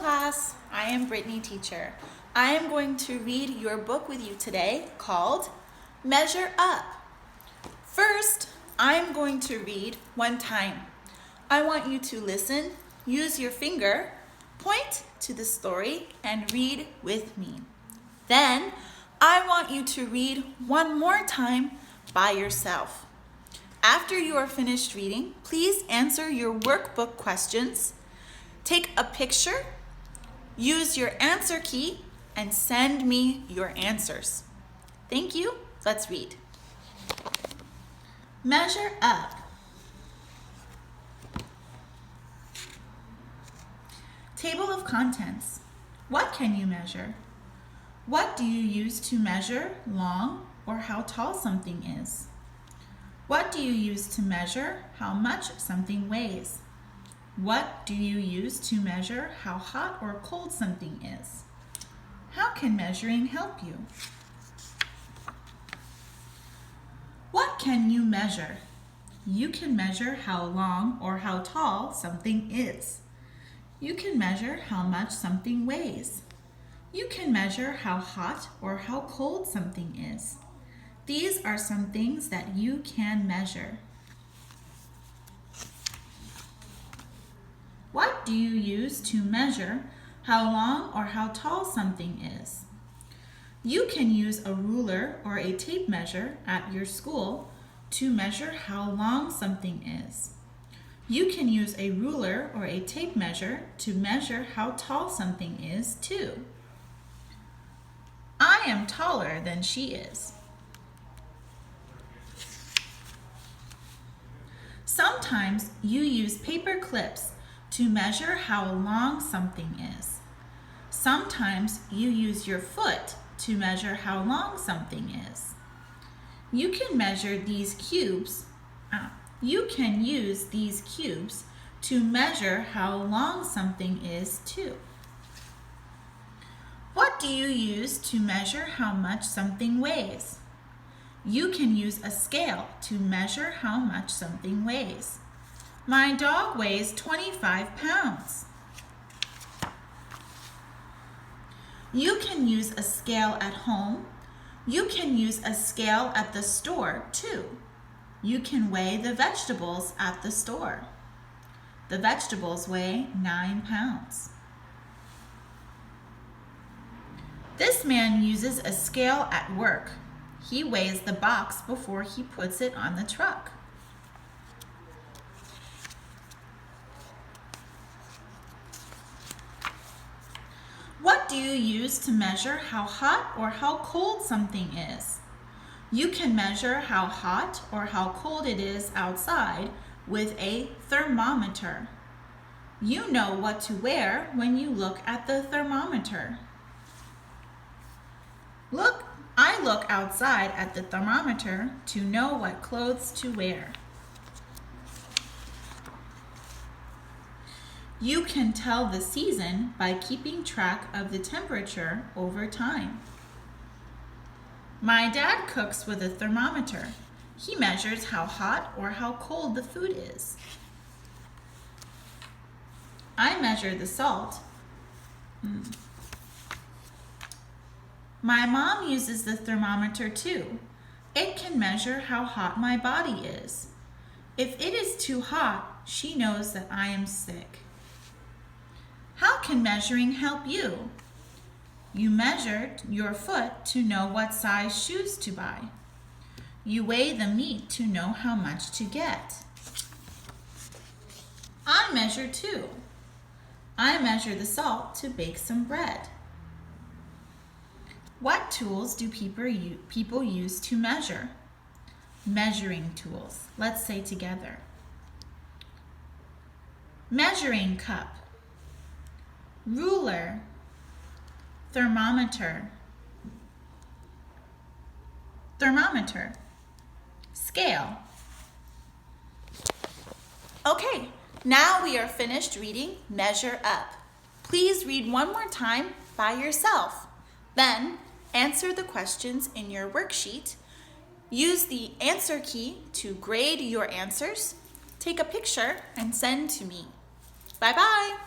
class, I am Brittney Teacher. I am going to read your book with you today called Measure Up. First, I am going to read one time. I want you to listen, use your finger, point to the story, and read with me. Then, I want you to read one more time by yourself. After you are finished reading, please answer your workbook questions. Take a picture, use your answer key, and send me your answers. Thank you. Let's read. Measure up. Table of contents. What can you measure? What do you use to measure long or how tall something is? What do you use to measure how much something weighs? What do you use to measure how hot or cold something is? How can measuring help you? What can you measure? You can measure how long or how tall something is. You can measure how much something weighs. You can measure how hot or how cold something is. These are some things that you can measure. What do you use to measure how long or how tall something is? You can use a ruler or a tape measure at your school to measure how long something is. You can use a ruler or a tape measure to measure how tall something is too. I am taller than she is. Sometimes you use paper clips to measure how long something is. Sometimes you use your foot to measure how long something is. You can measure these cubes. You can use these cubes to measure how long something is too. What do you use to measure how much something weighs? You can use a scale to measure how much something weighs. My dog weighs 25 pounds. You can use a scale at home. You can use a scale at the store too. You can weigh the vegetables at the store. The vegetables weigh 9 pounds. This man uses a scale at work. He weighs the box before he puts it on the truck. What do you use to measure how hot or how cold something is? You can measure how hot or how cold it is outside with a thermometer. You know what to wear when you look at the thermometer. I look outside at the thermometer to know what clothes to wear. You can tell the season by keeping track of the temperature over time. My dad cooks with a thermometer. He measures how hot or how cold the food is. I measure the salt. My mom uses the thermometer too. It can measure how hot my body is. If it is too hot, she knows that I am sick. How can measuring help you? You measure your foot to know what size shoes to buy. You weigh the meat to know how much to get. I measure too. I measure the salt to bake some bread. What tools do people use to measure? Measuring tools. Let's say together. Measuring cup. Ruler. Thermometer. Scale. Okay, now we are finished reading Measure Up. Please read one more time by yourself. Then answer the questions in your worksheet. Use the answer key to grade your answers. Take a picture and send to me. Bye-bye.